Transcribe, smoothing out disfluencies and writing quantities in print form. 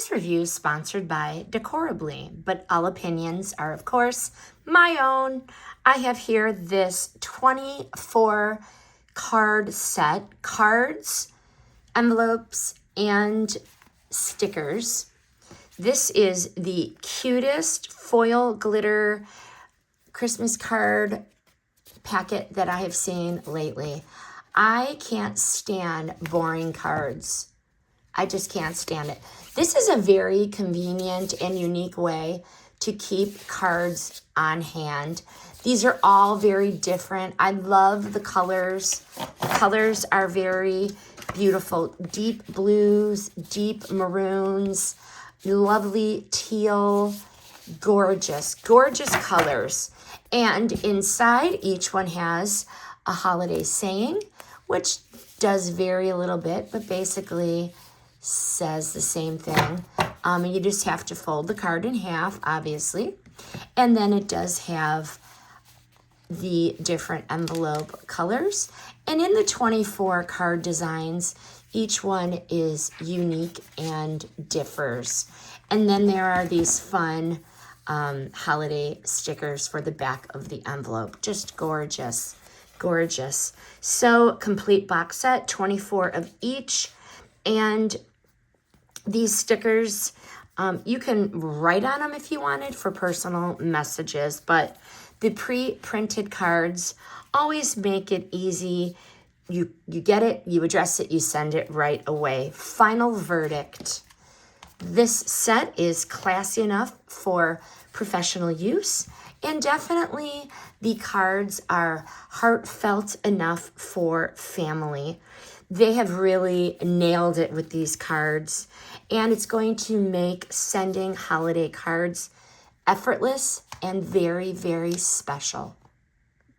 This review is sponsored by Decorably, but all opinions are, of course, my own. I have here this 24 card set, cards, envelopes, and stickers. This is the cutest foil glitter Christmas card packet that I have seen lately. I can't stand boring cards. I just can't stand it. This is a very convenient and unique way to keep cards on hand. These are all very different. I love the colors. The colors are very beautiful. Deep blues, deep maroons, lovely teal, gorgeous, gorgeous colors. And inside, each one has a holiday saying, which does vary a little bit, but basically says the same thing. You just have to fold the card in half, obviously. And then it does have the different envelope colors. And in the 24 card designs, each one is unique and differs. And then there are these fun holiday stickers for the back of the envelope. Just gorgeous, gorgeous. So complete box set, 24 of each. And these stickers, you can write on them if you wanted for personal messages, but the pre-printed cards always make it easy. You get it, you address it, you send it right away. Final verdict. This set is classy enough for professional use, and definitely the cards are heartfelt enough for family. They have really nailed it with these cards, and it's going to make sending holiday cards effortless and very, very special.